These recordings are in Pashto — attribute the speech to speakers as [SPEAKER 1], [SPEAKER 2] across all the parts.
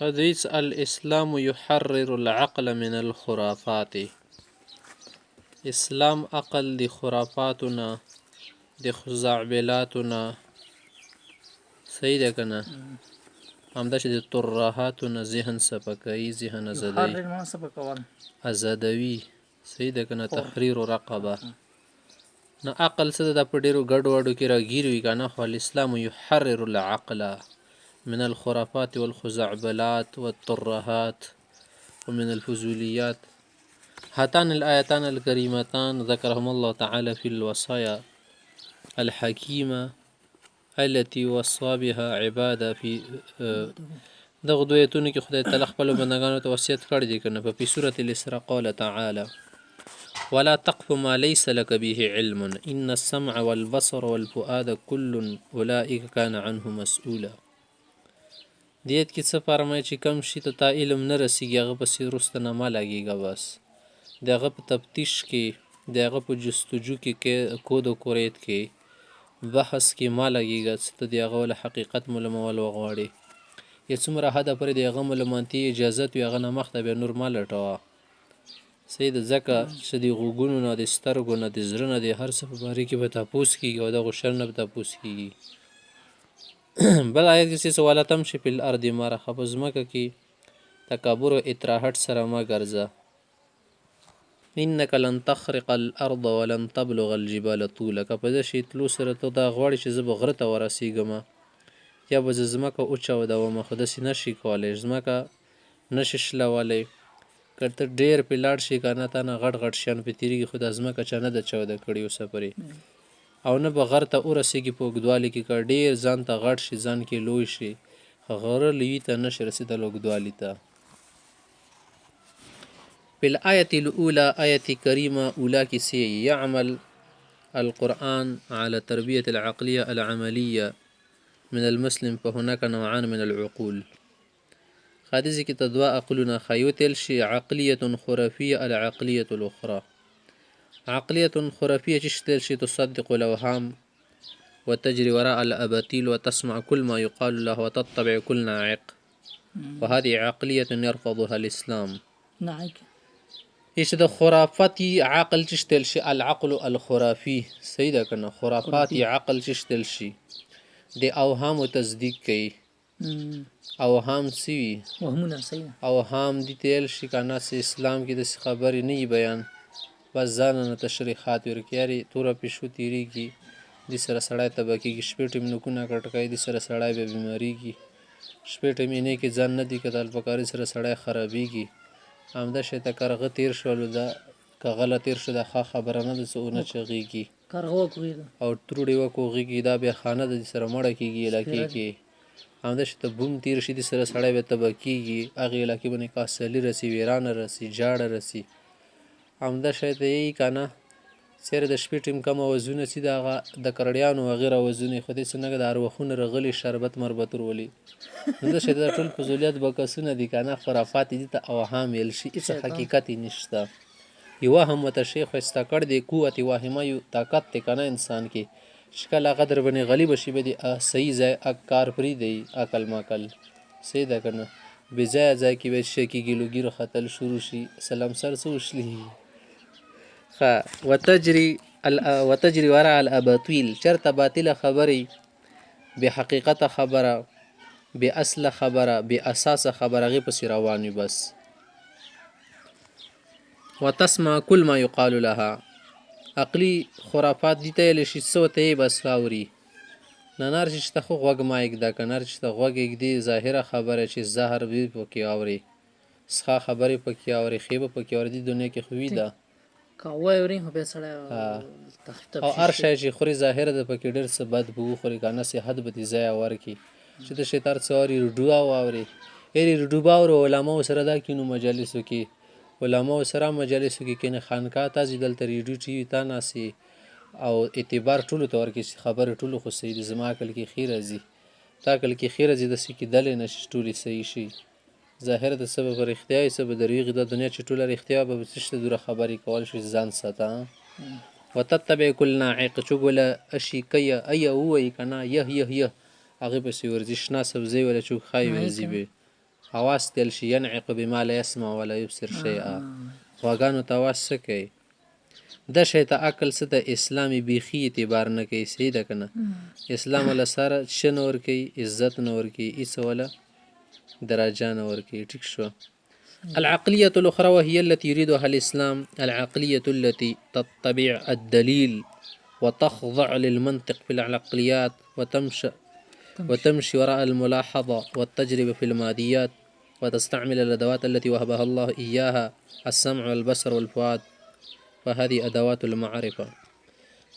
[SPEAKER 1] حدیث الاسلام يحرر العقل من الخرافات. اسلام عقل د خرافاتونه د خزعبلاتونه صحیح ده کنه همدا چې د ترهاتونه ذهن سپکوي ذهن ازادوي صحیح ده کنه تحریر رقبه نه عقل څه د په ډیرو ګډ وډو کې راګیر وي کنه خو الاسلام يحرر العقل من الخرافات والخزعبلات والترهات ومن الفضوليات. هاتان الآيتان الكريمتان ذكرهم الله تعالى في الوصايا الحكيمة التي وصى بها عباده في دغه دوه ایتونو کې خدای تعالی خپل بندګانو ته وصیت کړی دی کنه په سورة الاسراء قال تعالى ولا تقف ما ليس لك به علم إن السمع والبصر والفؤاد كل أولئك كان عنه مسؤولا. دیت کې څه فرمایي چې کم شي ته تا علم نه رسیږي هغه پسې وروسته نه مه لګېږه بس د هغه په تفتیش کې د هغه په جستجو کې کود و کورید کې بحث کې مه لګېږه څه ته د هغه له حقیقت معلومول وغواړې یا څومره حده پورې د هغه معلوماتي اجازت وي هغه نه مخته بیا نور مه لټوه صحیح ده ځکه چې د غوږونو نه د سترګو نه د زړه نه د هر څه په باره کې به تپوس کېږي او دغو شر نه به تپوس کېږي. بل آیت کې چې ولا تمشي فی الارض مرحا په ځمکه کې تکبر او اطراحت سره مه ګرځه انک لن تخرق الارض ولن تبلغ الجبال طولا که په دې شي تلو سره ته دا غواړې چې زه به غره ته ورسېږم یا به زه ځمکه وچاودوم خو داسې نشي کولی ځمکه نشي شلولی که ته ډېر پې لاړ شي که نه تا نه غټ غټ شیان پې تېرېږي خو دا ځمکه چا نه ده چاوده کړې اوسه پورې او نه به غر ته ورسېږي په اوږدوالي کې که ډېر ځان ته غټ شي ځان کې لوی شي غره لوي ته نشي رسېدلی اوږدوالي ته. في الآية الأولى آية كريمة أولى كسي يعمل القرآن على تربية العقلية العملية من المسلم فهناك نوعان من العقول. خادزي كي تدواء عقلنا خيوتل شي عقلية خرافية العقلية الأخرى. عقلية خرافية تشتل شي تصدق الأوهام وتجري وراء الأباطيل وتسمع كل ما يقال له وتتبع كل ناعق وهذه عقلية يرفضها الإسلام.
[SPEAKER 2] ناعق
[SPEAKER 1] ايش ده خرافاتي عقل تشتل شي العقل الخرافي سيدا كنا خرافاتي عقل تشتل شي دي اوهام وتصديق كي اوهام سوي
[SPEAKER 2] وهمونه صحیح
[SPEAKER 1] اوهام دي تیل شي کنا سي اسلام کې د خبرې نه بیان بس ځان نه تشریحات ورکياري توره پښو تیریږي د سره سړی تبکیږي شپې ټیم نو کو نه کټکای د سره سړی به بیماریږي شپې ټیم نه کې ځان نه دی کتل پکاري سره سړی خرابيږي همدا شي ته کارغه تیر شول دا کغله تیر شو د خبره نه د سونه چغيږي
[SPEAKER 2] کارغه کوي
[SPEAKER 1] او تروړي وکوږي دا به خانه د سره مړه کیږي علاقې کې همدا شي ته بوم تیر شي د سره سړی به تبکیږي اغه علاقې باندې کاسلی رسی ویرانه رسی جاړه رسی همدا شي ته یې کنه سره د شپې ټیم کم وزونه سي د کرړیانو وغیرہ وزونه خو دې څنګه د اروخونه رغلي شربت مربت ورولي نو شي د ټول فضولیات بکسونه دي کنه خرافات دي ته اوهام ویل شي هیڅ حقیقت نشته یو هم متشیخ استکړ دی قوت واهمه یو طاقت ته کنه انسان کې شکل قدر بني غلیب شي به دي صحیح ځای کار پری دی عقل ماکل سیدا کنه بځای ځای کې به شي کې ګلوګیر خطل شروع شي سلام سر سوشلی وتجري وراء الاباطيل چرته باطله خبري بحقیقت خبره باصل خبره باساس خبره غي پس رواني بس وتسمع كل ما يقال لها عقلي خرافات دي ته لشي سوته بس فوري نار چې ته خو غوګ مایک دا کنار چې ته غوګ دی ظاهره خبره چې زهر وی پکې اوري ښه خبره پکې اوري خيبه پکې اوري د دنیا کې خوې ده
[SPEAKER 2] کاوه ورین په سره
[SPEAKER 1] او هر شي چې خوري ظاهر د پکې ډېر څه بد بو خوري کنه صحت به دي ضایع ورکی چې د شیطان څوري رډوا واوري اېری رډوبا او علماء سره دا کینو مجالسو کې علماء سره مجالسو کې کنه خانقاه تاسو دلته ریډیو ټي وي تا ناسي او اعتبار ټولو تور کې خبره ټولو خو سید زما کل کې خیر ازي تا کل کې خیر ازي د سکی دل نشي ټولي صحیح شي ظاهر د سبب پر اختیاري سبب درویغ د دنیا چې ټوله اختیار به څه دوره خبري کول شي ځان ساته وتتبع كل ناعق چغله اشي کيا اي هو کنا يه هغه به ورزش نه سبزي ولا چوک خای ورزي به حواس تل شي ينعق بما لا يسمع ولا يبصر شيئا غوږانو ته آواز څه کوي دا شی ته عقل څه د اسلامي بیخي اعتبار نه کوي صحیح ده که نه اسلام ولا سره شه نه ورکوي عزت نه ورکوي هېڅ ولا درجه نه ورکوي ټیک شو العقلية الأخرى وهي التي يريدها الإسلام العقلية التي تتبع الدليل وتخضع للمنطق في العقليات وتمشي وراء الملاحظة والتجربة في الماديات وتستعمل الأدوات التي وهبها الله إياها السمع والبصر والفؤاد فهذه أدوات المعرفة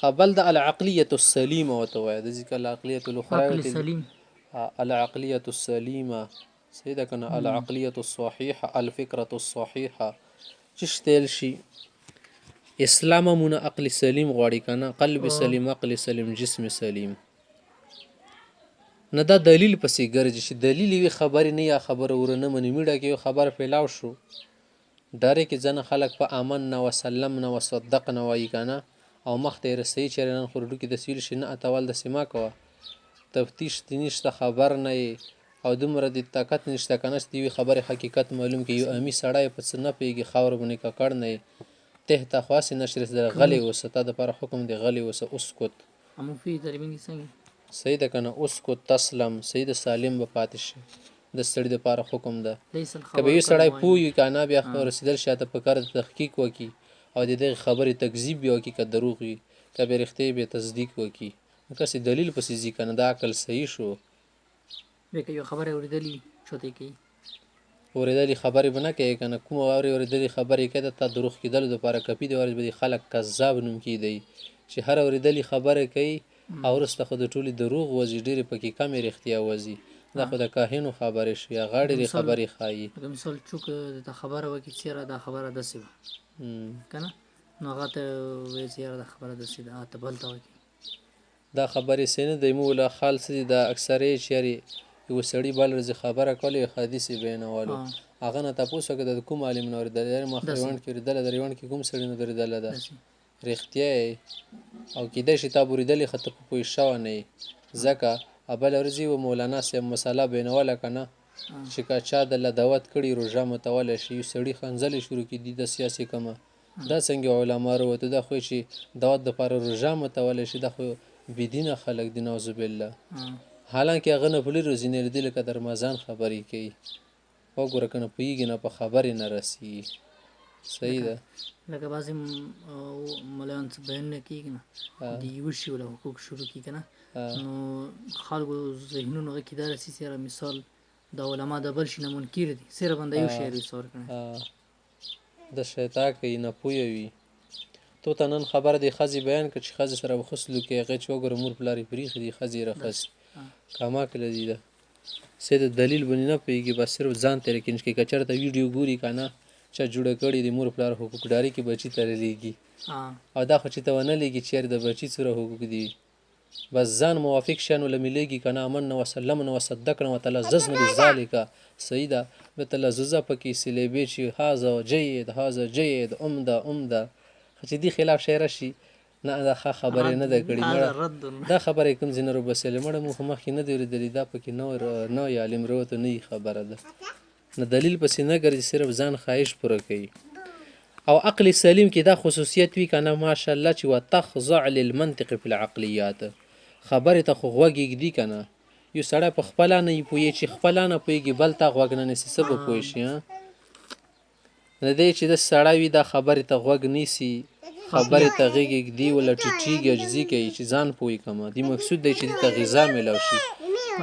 [SPEAKER 1] قبل ده العقلية السليمة وتوعد ذكر العقلية الأخرى
[SPEAKER 2] عقل سليم
[SPEAKER 1] العقلية السليمة سيدة كنا العقلية الصحيحة الفكرة الصحيحة چشتل شي اسلام مون عقل سلیم غواړي کنه قلب سلیم عقل سلیم جسم سلیم نه دا دلیل پسې ګرځي چې دلیل وي خبرې نه یا خبره ورنه مني میډیا کې خبر پیلاو شو ډارې کې ځنه خلک په آمنا وسلمنا وصدقنا وایي کنه او مخ ته رسي چې نن خورډو کې د سیل شي نه اتول د سیما کوه تفتیش نشته خبر نه او دومره د طاقت نشته کنه چې وی خبره حقیقت معلوم کې یو امی سړی په څه نه پیږي خاور باندې ککړ نه ته تا خاص نشر در غلی وسته د پر حکم دی غلی وسه اسکت
[SPEAKER 2] امو فی تربینی څنګه
[SPEAKER 1] سید کنه اسکت تسلم سید سالم به پاتش د ستړي د پر حکم ده
[SPEAKER 2] ليس الخبر
[SPEAKER 1] کبه یو سړی پوي کنه بیا خو رسیدل شاته په کار تحقیق وکي او د دې خبرې تکذیب وکي که دروغ وي کبه رښتې به تصدیق وکي کسي دلیل پسې ځي کنه دا عقل صحیح شو
[SPEAKER 2] به یو خبره اوریدلی شوته کی
[SPEAKER 1] اوریدلی خبرې بنه کوي کنه کوم اوریدلی خبرې کده ته دروغ کیدل د لپاره کپی دی ورځ به خلک کذاب نوم کیدی چې هر اوریدلی خبره کوي او ورسته خو د ټولي دروغ وځي ډېرې پکې کمې رښتیا وځي دا خو د کاهنو خبرې شي یا غاړې خبرې خایي
[SPEAKER 2] مثال چوک د خبره وکي چیرې دا خبره دسي کنه نو هغه ته وې چیرې دا خبره دسي دا ته بلته وکي
[SPEAKER 1] دا خبرې سینه د مولا خالص دي د اکثرې چیرې یو سړی بل ورځ خبره کوي حدیث بینوالو هغه نه تاسو کې د کوم عالم نور د مخریوان کې ردل دریوان کې کوم سړی نه دردل ده رښتیا او کېدای شي تا بوریدلې خط په پوي شو نه ځکه ابل ورځي و مولانا سم مساله بینواله کنه چې کا چا د دعوت کړي روزه متول شي سړی خنځل شروع کړي د سیاسي کمه دا څنګه علما وروته دا خو شي دعوت د پر روزه متول شي د خو بيدینه خلق دي نعوذ بالله حالانکه هغه نه پلی روزي نه لیدل که در رمضان خبرې کوي وګوره کنه پیږي نه په خبرې نه رسی صحیح ده
[SPEAKER 2] لکه بعضی ملایان څه بیان نه کیږي نه دی یو شی ولا حقوق شروع کی کنه نو خلکو ذهنونو کې دا رسی سره مثال د علما د بل شي نه منکر دي سره باندې یو شی رسور کړي
[SPEAKER 1] د شیطان کوي نه پوي تو ته نن خبر دی خزي بیان کړي چې خزي سره وخصلو کې هغه چې وګوره مور پلاری پریخ دي خزي رخص کما کله دي ده سید دلیل بنی نه پیږي بس صرف ځان تر کې چې کچر ته ویډیو ګوري کنه چې جوړه کړي د مور پلار حقوقداري کې بچی تر لېږي او دا خو چې ته ونه لېږي چې د بچی سره حقوق دي بس ځان موافق شنو لملېږي کنه امن وسلم نو صدقنا وتلذذنا بذلك سیدا بتلذذ پکې سلیبي چې هاذا جيد عمده چې دی خلاف شعر شي نه دا خبره نه ده کړې مړه دا خبره کوم زینرو بسله مړه مخ کې نه دی ورېدلې دا پکې نو یا علم وروته نه خبره ده نه دلیل پسې نه ګرځي صرف ځان خواهش پوره کوي او عقل سلیم کې دا خصوصیت وی کنه ماشاءالله چې وتخضع للمنطق في العقليات خبره ته خو غوږی دی کنه یو سړی په خپل نه پوي چې خپل نه پويږي بل تا غوږ نه نسی سبب پوي شي نه دی چې د سړی وی دا خبره ته غوږ نیسی خبره ته غیږ دی ولا ټیټیږي اجزي کوي چې ځان پوي کما دی مقصود دی چې د غذا ملو شي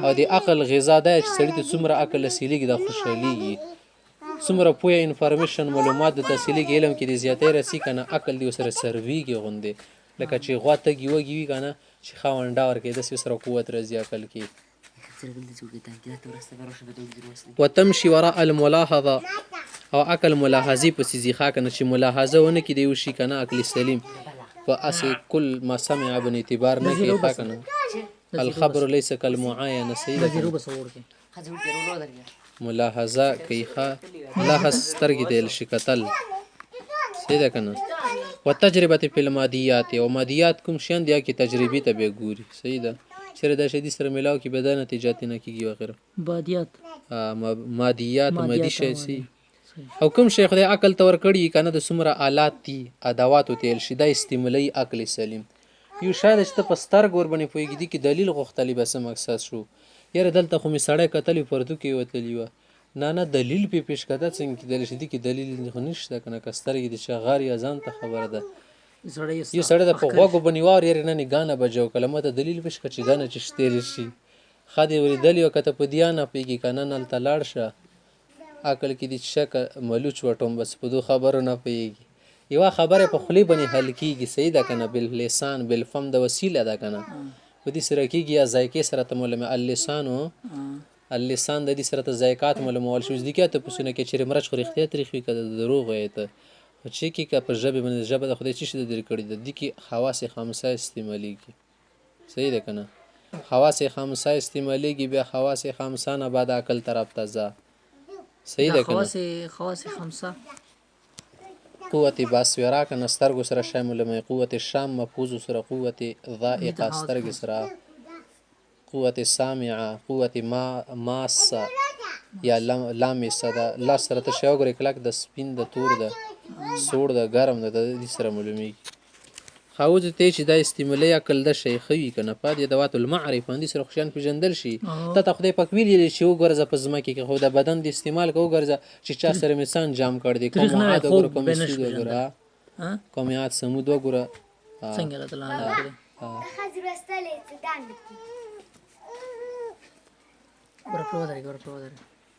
[SPEAKER 1] او د عقل غذا ده چې سړی ته څومره عقل سیلیږي د خوشحاليږي څومره پوهه انفارمیشن معلومات د تحصیلي علم کې د زیاتې رسی کنه عقل دی سره سرویږي غوندې لکه چې غواته گیوږي کنه چې خاونډا ورکې د سره قوت رضی عقل کې وتمشي وراء الملاحظه او عقل ملاحظي په سيزيخه کنه چې ملاحظه ونه کې دی وشي کنه عقل سلیم فاصل كل ما سمع ابن اعتبار نه کې کنه الخبر ليس كالمعاينه سيده ملاحظه کیخه ملاحظ سترګې دل شکتل سیده کنه وتجربه فی المادیات او مادیات کوم شین دی کی تجربی ته به ګوري سیده چیرې د شې دي سره ملاو کې بدن نتیجات نه کیږي وغیرہ
[SPEAKER 2] بادیات
[SPEAKER 1] مادیات مادي شی سي
[SPEAKER 2] صحیح.
[SPEAKER 1] او کوم شی خدای عقل ته ورکړي کنه د څومره آلات دي ادوات تیل شي دا استعمالي عقل سلیم یو شاید چې په سترګ ور باندې پوهېږي دي کې دلیل غوښتلی به څه مقصد شو یاره دلته خو مې سړی کتلی پردو کې وتلی وه نه دلیل پې پیش کړه څنګه کېدلی شي دي کې دلیل خو نشته که نه که سترګې د چغار یا ځان ته خبره ده یو سړی د په غوږو باندې واور یاره نه ګانه به جو کله ما ته دلیل پیش کړه چې ګانه چې شتېلی شي ښه دې اورېدلي وه که ته په دې نه پوهېږي که نه هلته لاړ شه عقل کې دې شک ملوچ وټوم بس په دو خبرو نه پوهېږي یوه خبره په خولې باندې حل کېږي صحیح ده که نه باللسان بالفم د وسیله ده که نه په دې سره کېږي یا ذایقې سره ته معلومه اللسان د دې سره ته ذایقات معلومول شي اوس دې کې ته پوښتنه کوي چېرې مرچ خو رښتیا تریخ وي که د دروغ وایې ته خو چې کې که په ژبې باندې ژبه د خدای څه شي د درې کړي ده دې کې حواس خامسه استعمالېږي صحیح ده که نه حواس خامسه استعمالېږي بیا حواس خامسه نه بعد عقل طرف ته ځه صحیح ده که نه
[SPEAKER 2] خواص خمسه
[SPEAKER 1] قوت باسویرا که نه سترګو سره شاملوي قوت شام مفوظ سره قوت ذائقه سترګې سره قوت سامعه قوت ماسه یا لامسه ده لاس سره ته شی وګورې کلک د سپین د تور د سوړ د ګرم د دې سره معلومیږي خاوځ ته چې دا استعمالي عقل د شی خوي که نه پاد ادوات المعرفه باندې سره خوشیان پېژندل شي ته خدای پاک ویلي چې وګرځه په ځمکې کې خو د بدن د استعمال که وګرځه چې چا سره مثال جام کړ دی کوم عاد وګوره کوم سود وګوره کوم عاد سمود وګوره
[SPEAKER 2] څنګه الله تعالی کړی ګور په ودرې